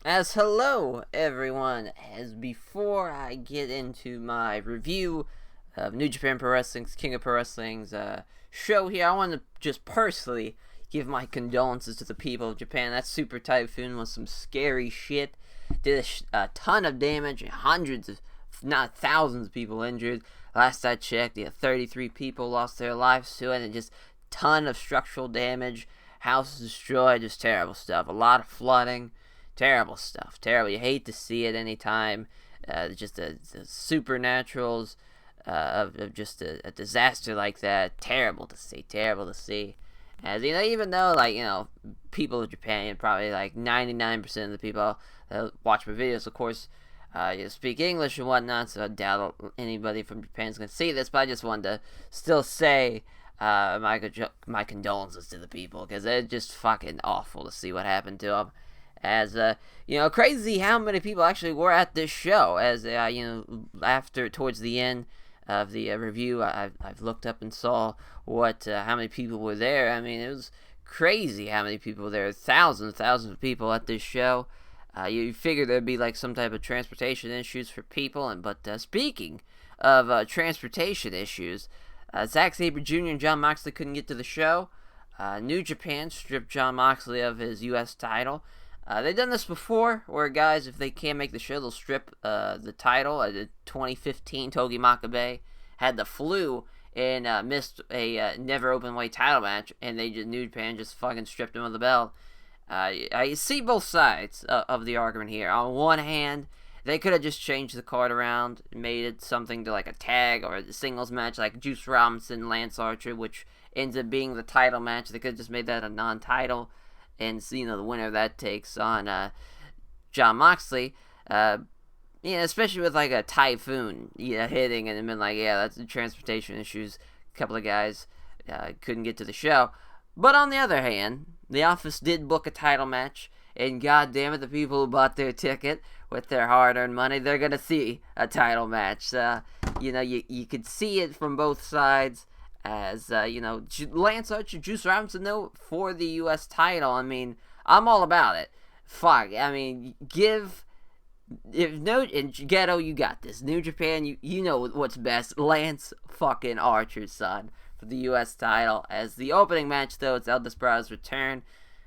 As hello everyone, as before I get into my review of New Japan Pro Wrestling's King of Pro Wrestling's show here, I want to just personally give my condolences to the people of Japan. That Super Typhoon was some scary shit. Did a ton of damage, hundreds of, not thousands of people injured. Last I checked, 33 people lost their lives to it, and just ton of structural damage, houses destroyed, just terrible stuff. A lot of flooding. Terrible stuff. Terrible. You hate to see it anytime. Just the supernaturals of just a disaster like that. Terrible to see. Terrible to see. As even though people of Japan, probably 99% of the people that watch my videos, of course, speak English and whatnot. So I doubt anybody from Japan is gonna see this. But I just wanted to still say my condolences to the people, because it's just fucking awful to see what happened to them. As crazy how many people actually were at this show. As after towards the end of the review, I've looked up and saw how many people were there. I mean, it was crazy how many people were there. Thousands of people at this show. You figure there'd be some type of transportation issues for people, but speaking of transportation issues, Zack Sabre Jr. and Jon Moxley couldn't get to the show. New Japan stripped Jon Moxley of his U.S. title. They've done this before, where guys, if they can't make the show, they'll strip the title. The 2015 Togi Makabe had the flu and missed a never open weight title match, and New Japan just fucking stripped him of the belt. I see both sides of the argument here. On one hand, they could have just changed the card around, made it something to a tag or a singles match like Juice Robinson, Lance Archer, which ends up being the title match. They could have just made that a non-title, and the winner of that takes on Jon Moxley. Especially with a typhoon hitting, and been that's the transportation issues. A couple of guys couldn't get to the show. But on the other hand, the office did book a title match, and goddamn it, the people who bought their ticket with their hard-earned money, they're gonna see a title match. You could see it from both sides. As, Lance Archer, Juice Robinson, though, for the U.S. title, I mean, I'm all about it. Fuck, I mean, in Ghetto, you got this. New Japan, you know what's best. Lance fucking Archer, son, for the U.S. title. As the opening match, though, it's El Desperado's return.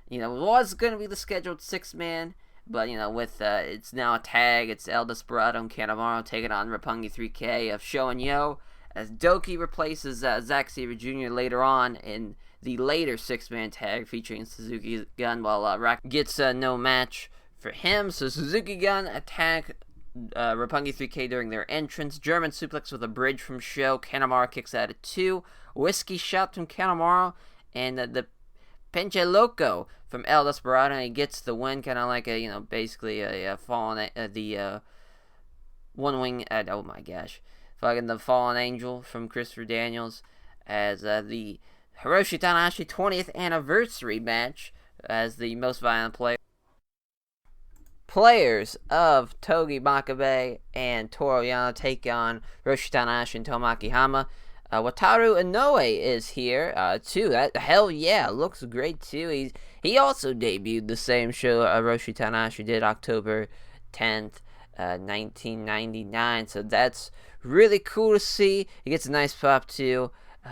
It was going to be the scheduled 6-man, but, with, it's now a tag. It's El Desperado and Kanemaru taking on Roppongi 3K of Sho and Yo, as Doki replaces Zack Sabre Jr. later on in the later 6-man tag featuring Suzuki Gun, while Rock gets no match for him. So Suzuki Gun attack Roppongi 3K during their entrance. German suplex with a bridge from Sho. Kanemaru kicks out at 2. Whiskey shot from Kanemaru, and the Pinche Loco from El Desperado, and he gets the win, kind of basically a fallen, the one wing, oh my gosh. Fucking the Fallen Angel from Christopher Daniels, as the Hiroshi Tanahashi 20th anniversary match, as the most violent players of Togi Makabe and Toru Yano take on Hiroshi Tanahashi and Tomoaki Hama. Wataru Inoue is here too. That hell yeah, looks great too. He also debuted the same show Hiroshi Tanahashi did, October 10th. 1999, so that's really cool to see. He gets a nice pop too.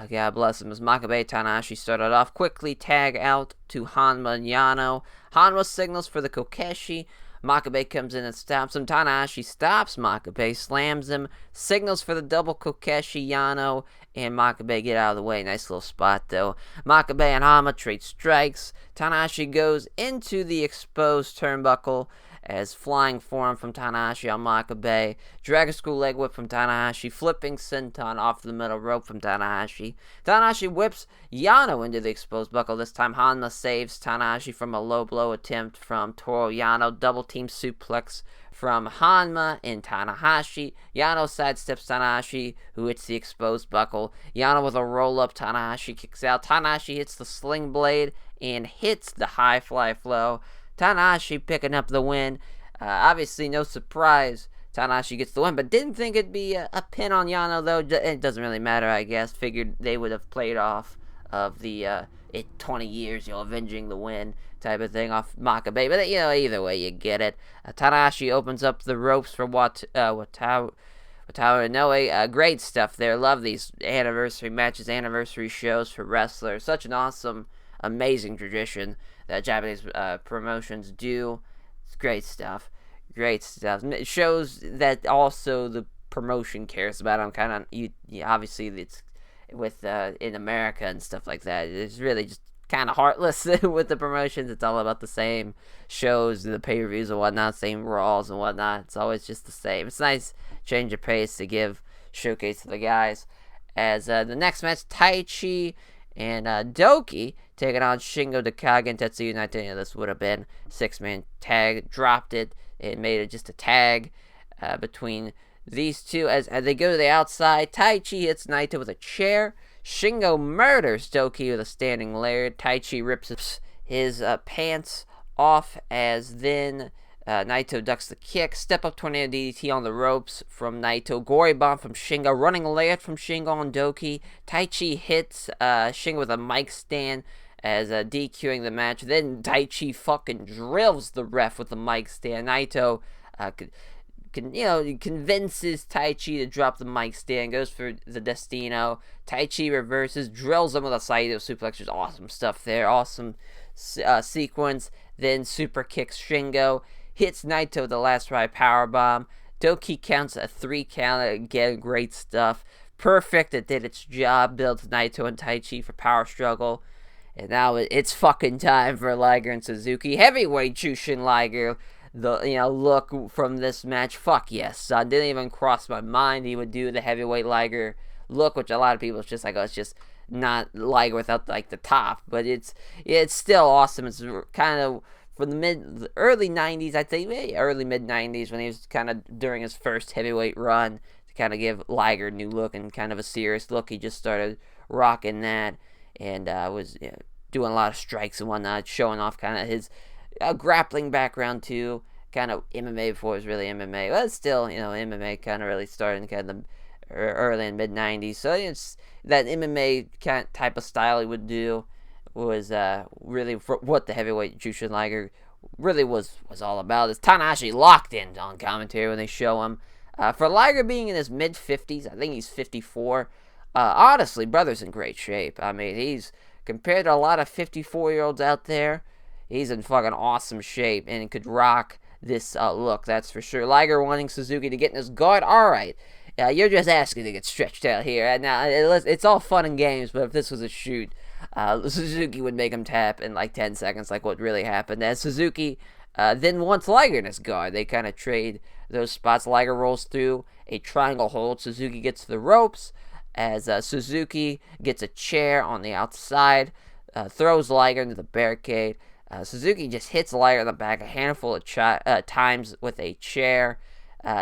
God bless him. As Makabe Tanahashi started off quickly, tag out to Hanma and Yano. Hanma signals for the Kokeshi. Makabe comes in and stops him. Tanahashi stops Makabe, slams him, signals for the double Kokeshi. Yano and Makabe get out of the way. Nice little spot though. Makabe and Hanma trade strikes. Tanahashi goes into the exposed turnbuckle, as flying forearm from Tanahashi on Makabe, Dragon School leg whip from Tanahashi, flipping senton off the middle rope from Tanahashi. Tanahashi whips Yano into the exposed buckle. This time Hanma saves Tanahashi from a low blow attempt from Toru Yano. Double team suplex from Hanma and Tanahashi. Yano sidesteps Tanahashi, who hits the exposed buckle. Yano with a roll up. Tanahashi kicks out. Tanahashi hits the sling blade and hits the high fly flow. Tanahashi picking up the win. Obviously, no surprise, Tanahashi gets the win, but didn't think it'd be a pin on Yano, though. It doesn't really matter, I guess. Figured they would have played off of the 20 years, avenging the win type of thing off Makabe. But, either way, you get it. Tanahashi opens up the ropes for Wataru Inoue. Great stuff there. Love these anniversary matches, anniversary shows for wrestlers. Such an awesome, amazing tradition that Japanese promotions do. It's great stuff. Great stuff. It shows that also the promotion cares about them. Kind of, obviously it's with in America and stuff like that. It's really just kind of heartless with the promotions. It's all about the same shows, the pay-per-views and whatnot, same Raws and whatnot. It's always just the same. It's nice change of pace to give showcase to the guys. As the next match, Taichi and Doki taking on Shingo Takagi and Tetsuya Naito. This would have been 6-man tag. Dropped it. It made it just a tag between these two. As they go to the outside, Taichi hits Naito with a chair. Shingo murders Doki with a standing lariat. Taichi rips his pants off as then Naito ducks the kick. Step up tornado DDT on the ropes from Naito. Gory bomb from Shingo. Running lariat from Shingo on Doki. Taichi hits Shingo with a mic stand as DQing the match. Then Taichi fucking drills the ref with the mic stand. Naito convinces Taichi to drop the mic stand, goes for the Destino. Taichi reverses, drills him with a Saito suplex. There's awesome stuff there. Awesome sequence. Then super kicks Shingo. Hits Naito with the last ride powerbomb. Doki counts a 3 count. Again, great stuff. Perfect. It did its job. Builds Naito and Taichi for power struggle. And now it's fucking time for Liger and Suzuki. Heavyweight Jushin Liger. The look from this match, fuck yes, son. Didn't even cross my mind he would do the heavyweight Liger look, which a lot of people is just like, oh, it's just not Liger without like the top, but it's still awesome. It's kind of from the early 90s, I'd say, early mid 90s, when he was kind of during his first heavyweight run, to kind of give Liger a new look and kind of a serious look. He just started rocking that and was doing a lot of strikes and whatnot, showing off kind of his grappling background too, kind of MMA before it was really MMA. Well, it's still, MMA kind of really started in kind of the early and mid 90s. So it's that MMA kind of type of style he would do was really what the heavyweight Jushin Liger really was all about. Is Tanahashi locked in on commentary when they show him. For Liger being in his mid 50s, I think he's 54. Honestly, brother's in great shape. I mean, he's compared to a lot of 54-year-olds out there. He's in fucking awesome shape and could rock this look, that's for sure. Liger wanting Suzuki to get in his guard. All right, you're just asking to get stretched out here. And now it's all fun and games, but if this was a shoot, Suzuki would make him tap in like 10 seconds, like what really happened. As Suzuki then wants Liger in his guard, they kind of trade those spots. Liger rolls through a triangle hold. Suzuki gets to the ropes as Suzuki gets a chair on the outside, throws Liger into the barricade. Suzuki just hits Liger in the back a handful of times with a chair.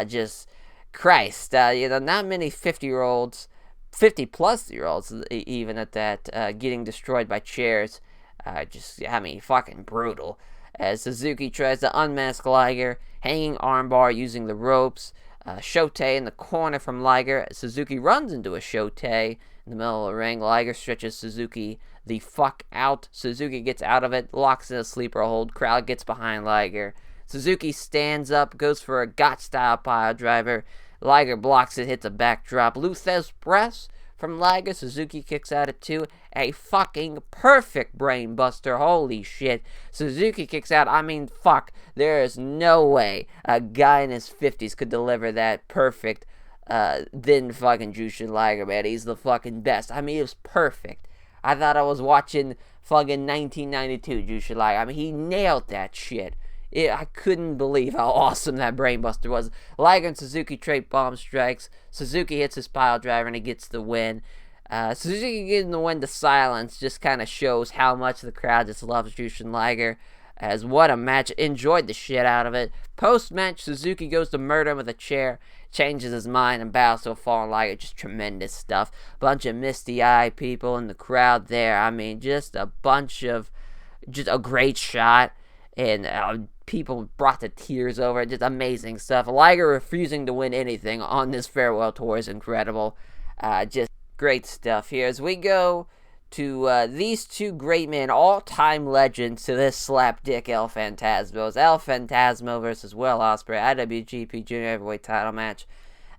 Just Christ, not many 50-year-olds, 50-plus-year-olds even at that, getting destroyed by chairs. Fucking brutal. As Suzuki tries to unmask Liger, hanging armbar using the ropes. Shote in the corner from Liger. Suzuki runs into a Shote in the middle of the ring. Liger stretches Suzuki the fuck out. Suzuki gets out of it, locks in a sleeper hold. Crowd gets behind Liger. Suzuki stands up, goes for a got-style pile driver. Liger blocks it, hits a backdrop. Luthez press from Liger. Suzuki kicks out at 2. A fucking perfect brain buster. Holy shit. Suzuki kicks out. I mean, fuck. There is no way a guy in his 50s could deliver that perfect then fucking Jushin Liger, man. He's the fucking best. I mean, it was perfect. I thought I was watching fucking 1992 Jushin Liger. I mean, he nailed that shit. I couldn't believe how awesome that brainbuster was. Liger and Suzuki trade bomb strikes. Suzuki hits his pile driver and he gets the win. Suzuki getting the win to silence just kind of shows how much the crowd just loves Jushin Liger. As what a match. Enjoyed the shit out of it. Post-match, Suzuki goes to murder him with a chair, changes his mind, and bows to a fallen Liger. Just tremendous stuff. Bunch of misty-eyed people in the crowd there. I mean, just a great shot. And people brought the tears over it. Just amazing stuff. Liger refusing to win anything on this farewell tour is incredible. Just great stuff here. As we go to these two great men, all-time legends to this slapdick El Phantasmo. It's El Phantasmo versus Will Ospreay, IWGP Junior Heavyweight title match.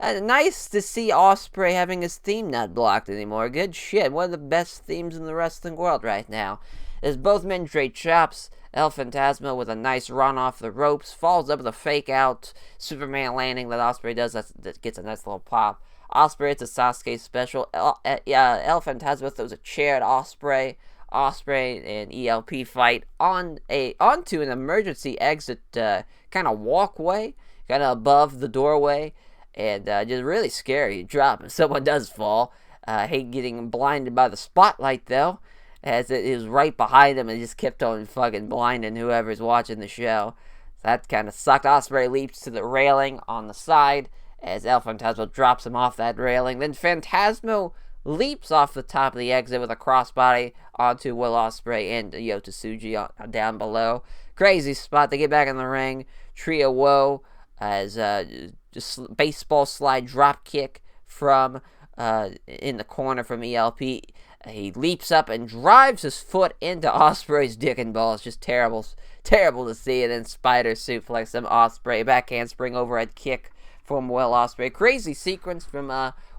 Nice to see Ospreay having his theme not blocked anymore. Good shit. One of the best themes in the wrestling world right now. As both men trade chops, El Phantasmo with a nice run off the ropes, falls up with a fake out Superman landing that Ospreay does that gets a nice little pop. Ospreay, it's a Sasuke special. El Phantasmo throws a chair at Ospreay. Ospreay and ELP fight onto an emergency exit kind of walkway, kind of above the doorway, and just really scary. You drop and someone does fall. Hate getting blinded by the spotlight though, as it was right behind him and just kept on fucking blinding whoever's watching the show. So that kind of sucked. Ospreay leaps to the railing on the side as El Phantasmo drops him off that railing. Then Phantasmo leaps off the top of the exit with a crossbody onto Will Ospreay and Yota Tsuji down below. Crazy spot. They get back in the ring. Trio Woe as just baseball slide drop kick from in the corner from ELP. He leaps up and drives his foot into Ospreay's dick and balls. Just terrible to see. And then spider suplex him. Ospreay backhand spring overhead kick from Will Ospreay. Crazy sequence from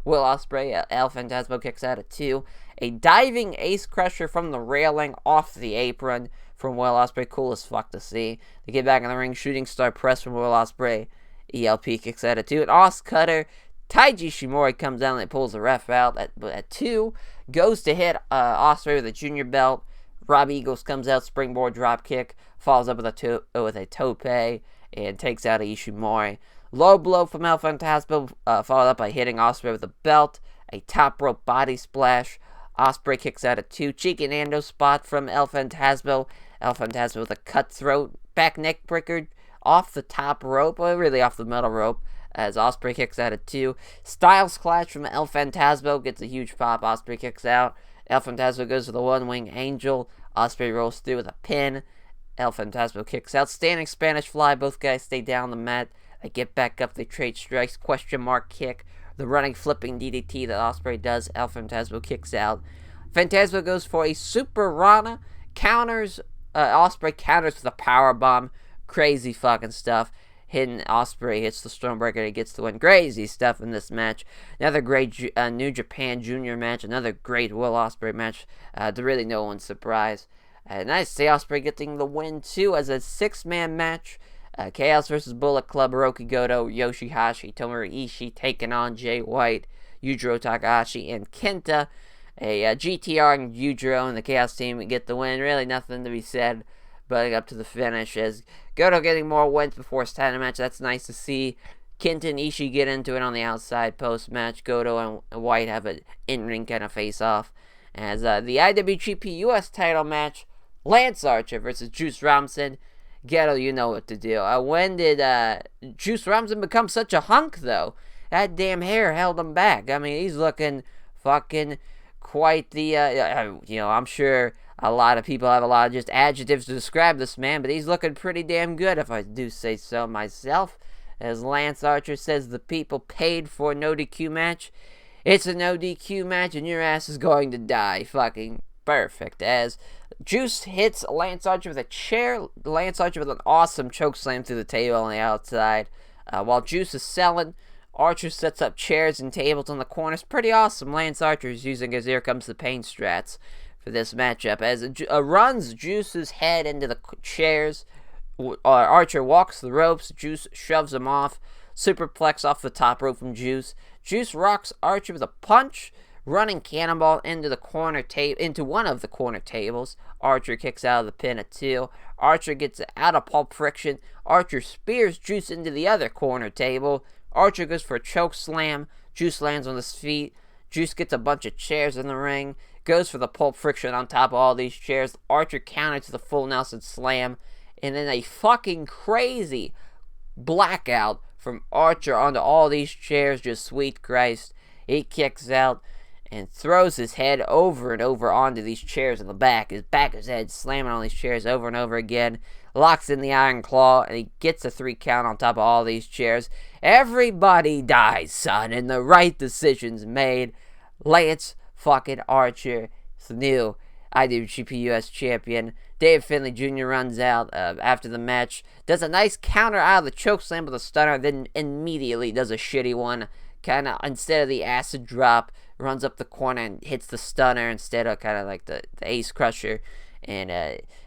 Will Ospreay. El Phantasmo kicks out at 2. A diving ace crusher from the railing off the apron from Will Ospreay. Cool as fuck to see. They get back in the ring. Shooting star press from Will Ospreay. ELP kicks out at 2. An Os cutter. Taiji Shimori comes down and pulls the ref out at 2. Goes to hit Ospreay with a junior belt. Rob Eagles comes out. Springboard drop kick. Falls up with a tope. And takes out Ishimori. Low blow from El Phantasmo, followed up by hitting Ospreay with a belt. A top rope body splash. Ospreay kicks out at 2. Cheeky Nando spot from El Phantasmo. El Phantasmo with a cutthroat back neck breaker off the top rope, well, really off the metal rope, as Ospreay kicks out at 2. Styles Clash from El Phantasmo gets a huge pop. Ospreay kicks out. El Phantasmo goes for the one-wing angel. Ospreay rolls through with a pin. El Phantasmo kicks out. Standing Spanish fly. Both guys stay down the mat. They get back up. They trade strikes. Question mark kick. The running flipping DDT that Ospreay does. El Phantasmo kicks out. Phantasmo goes for a Super Rana. Counters. Ospreay counters with a power bomb. Crazy fucking stuff. Hidden Ospreay hits the Stormbreaker. He gets the win. Crazy stuff in this match. Another great New Japan Junior match. Another great Will Ospreay match. To really no one's surprise. Nice to see Ospreay getting the win too as a 6-man match. Chaos versus Bullet Club, Hiroki Goto, Yoshihashi, Tomohiro Ishii taking on Jay White, Yujiro Takahashi, and Kenta. GTR and Yujiro and the Chaos team get the win. Really nothing to be said, but up to the finish as Goto getting more wins before his title match. That's nice to see. Kenta and Ishii get into it on the outside post-match. Goto and White have an in-ring kind of face-off. As the IWGP US title match, Lance Archer versus Juice Robinson. Ghetto, you know what to do. When did Juice Robinson become such a hunk, though? That damn hair held him back. I mean, he's looking fucking quite the, I'm sure a lot of people have a lot of just adjectives to describe this man, but he's looking pretty damn good, if I do say so myself. As Lance Archer says, the people paid for a no DQ match. It's a no DQ match, and your ass is going to die. Fucking perfect. As Juice hits Lance Archer with a chair. Lance Archer with an awesome chokeslam through the table on the outside. While Juice is selling, Archer sets up chairs and tables on the corners. Pretty awesome. Lance Archer is using his Here Comes the Pain strats for this matchup. As it runs Juice's head into the chairs, Archer walks the ropes. Juice shoves him off. Superplex off the top rope from Juice. Juice rocks Archer with a punch. Running cannonball into one of the corner tables. Archer kicks out of the pin at 2. Archer gets out of Pulp Friction. Archer spears Juice into the other corner table. Archer goes for a choke slam. Juice lands on his feet. Juice gets a bunch of chairs in the ring. Goes for the Pulp Friction on top of all these chairs. Archer counters to the full Nelson slam. And then a fucking crazy blackout from Archer onto all these chairs. Just sweet Christ. He kicks out and throws his head over and over onto these chairs in the back. His back of his head slamming on these chairs over and over again. Locks in the Iron Claw, and he gets a 3 count on top of all these chairs. Everybody dies, son, and the right decision's made. Lance fucking Archer the new IWGP US champion. Dave Finlay Jr. runs out after the match, does a nice counter out of the chokeslam with a stunner, then immediately does a shitty one. Kind of, instead of the acid drop, runs up the corner and hits the stunner instead of kind of like the ace crusher. And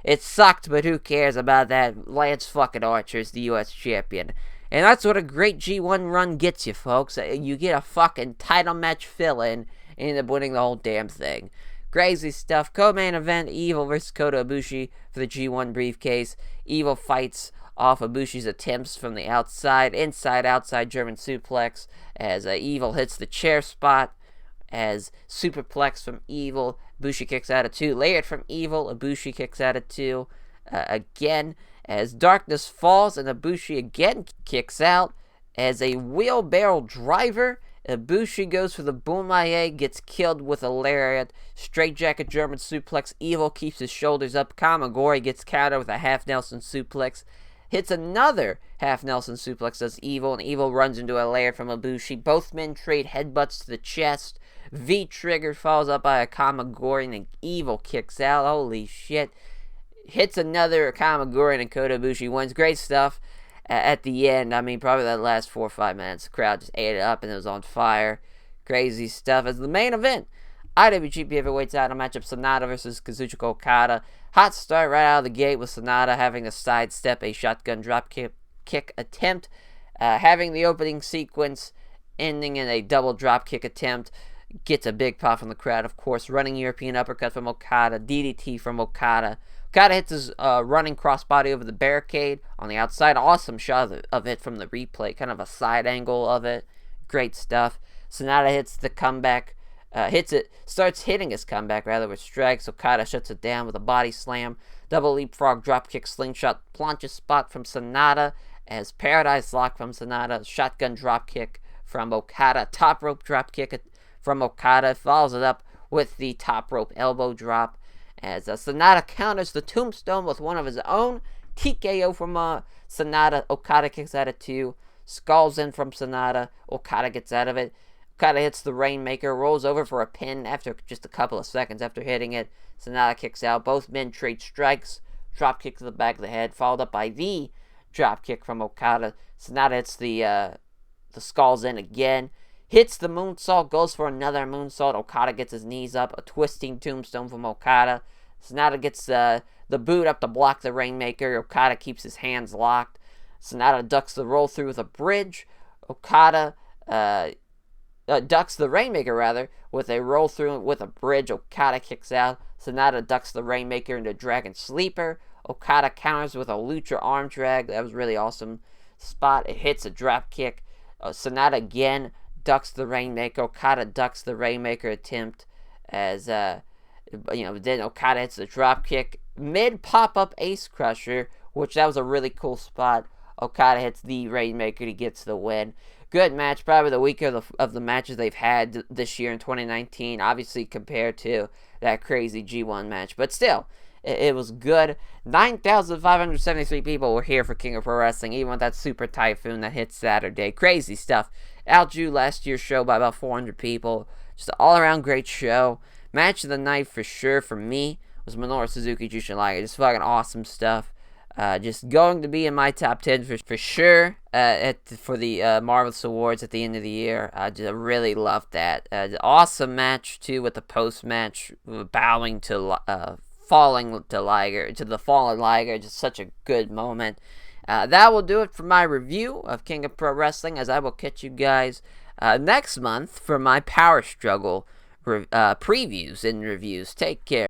it sucked, but who cares about that? Lance fucking Archer is the US champion. And that's what a great G1 run gets you, folks. You get a fucking title match fill-in and end up winning the whole damn thing. Crazy stuff. Co-main event, Evil versus Kota Ibushi for the G1 briefcase. Evil fights off Ibushi's attempts from the outside, outside German suplex, as Evil hits the chair spot, as superplex from Evil. Ibushi kicks out of 2. Layered from Evil. Ibushi kicks out of 2. Again, as Darkness falls and Ibushi again kicks out. As a wheelbarrow driver, Ibushi goes for the Bumaye, gets killed with a lariat. Straight jacket German suplex. Evil keeps his shoulders up. Kamagori gets countered with a half Nelson suplex. Hits another half Nelson suplex, does Evil, and Evil runs into a lair from Ibushi. Both men trade headbutts to the chest. V-trigger follows up by a Kamagori, and Evil kicks out. Holy shit. Hits another Kamagori, and Kota Ibushi wins. Great stuff. At the end, I mean, probably that last 4 or 5 minutes, the crowd just ate it up and it was on fire. Crazy stuff. As the main event, IWGP Heavyweight title matchup, Sonata versus Kazuchika Okada. Hot start right out of the gate with Sonata having to sidestep a shotgun drop kick attempt. Having the opening sequence ending in a double drop kick attempt. Gets a big pop from the crowd, of course. Running European uppercut from Okada. DDT from Okada. Okada hits his running crossbody over the barricade on the outside. Awesome shot of it from the replay. Kind of a side angle of it. Great stuff. Sonata hits the comeback. Starts hitting his comeback, rather, with strikes. Okada shuts it down with a body slam. Double leapfrog dropkick slingshot plancha spot from Sonata. As Paradise Lock from Sonata. Shotgun dropkick from Okada. Top rope dropkick from Okada. Follows it up with the top rope elbow drop. As Sonata counters the tombstone with one of his own. TKO from Sonata. Okada kicks out of 2. Skulls in from Sonata. Okada gets out of it. Okada hits the Rainmaker. Rolls over for a pin after just a couple of seconds after hitting it. Sonata kicks out. Both men trade strikes. Drop kick to the back of the head. Followed up by the drop kick from Okada. Sonata hits the skulls in again. Hits the moonsault, goes for another moonsault. Okada gets his knees up. A twisting tombstone from Okada. Sonata gets the boot up to block the Rainmaker. Okada keeps his hands locked. Sonata ducks the roll through with a bridge. Okada ducks the Rainmaker, rather, with a roll through with a bridge. Okada kicks out. Sonata ducks the Rainmaker into Dragon Sleeper. Okada counters with a Lucha arm drag. That was really awesome spot. It hits a drop kick. Sonata again ducks the Rainmaker. Okada ducks the Rainmaker attempt as, then Okada hits the drop kick. Mid pop-up ace crusher, which that was a really cool spot. Okada hits the Rainmaker. He gets the win. Good match. Probably the weaker of the matches they've had this year in 2019. Obviously compared to that crazy G1 match. But still, it was good. 9,573 people were here for King of Pro Wrestling, even with that super typhoon that hit Saturday. Crazy stuff. Outdrew last year's show by about 400 people. Just an all-around great show. Match of the night for sure for me was Minoru Suzuki Jushin Liger. Just fucking awesome stuff. Just going to be in my top 10 for sure for the Marvelous Awards at the end of the year. I just really loved that. Awesome match, too, with the post-match, bowing to falling to Liger, to the fallen Liger. Just such a good moment. That will do it for my review of King of Pro Wrestling, as I will catch you guys next month for my Power Struggle previews and reviews. Take care.